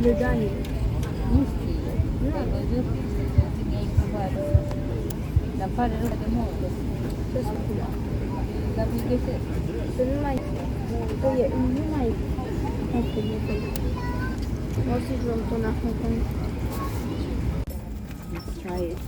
Le dernier. La fare robe molto. La applicazione. Celui-là, il y a une ligne. Moi aussi, je vais me tourner à fond. Let's try it.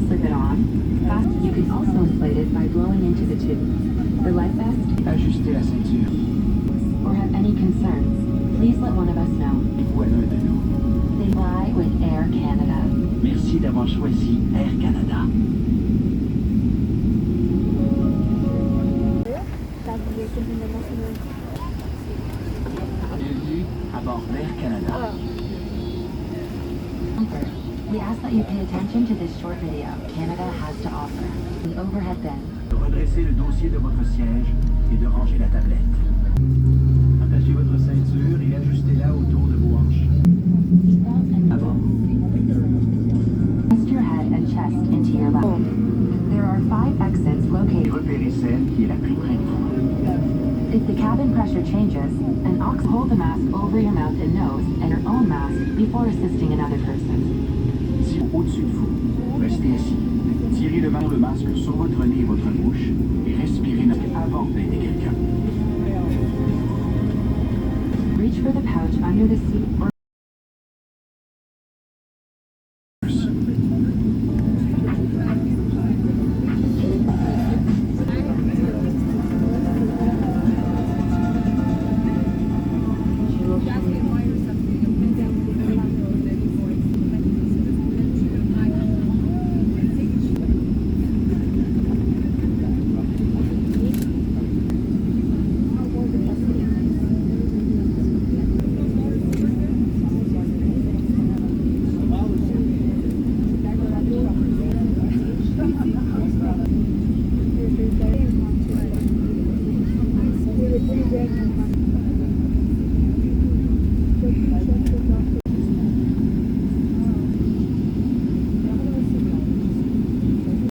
Slip it on. You can also inflate it by blowing into the tube. For life vest, Ajustez la ceinture. or have any concerns, please let one of us know. Ou à l'un de nous. They fly with Air Canada. Merci d'avoir choisi Air Canada. Bienvenue à bord d'Air Canada. We ask that you pay attention to this short video Canada has to offer. The overhead bin. De redresser le dossier de votre siège et de ranger la tablette. Attachez votre ceinture et ajustez-la autour de vos hanches. À bord. Rest your head and chest into your lap. There are 5 exits located. Repérez celle qui est la plus près de vous. If the cabin pressure changes, an hold the mask over your mouth and nose and your own mask before assisting another person. Si au-dessus de vous, restez assis. Tirez le masque sur votre nez et votre bouche et respirez avant d'aider quelqu'un. Reach for the pouch under the seat or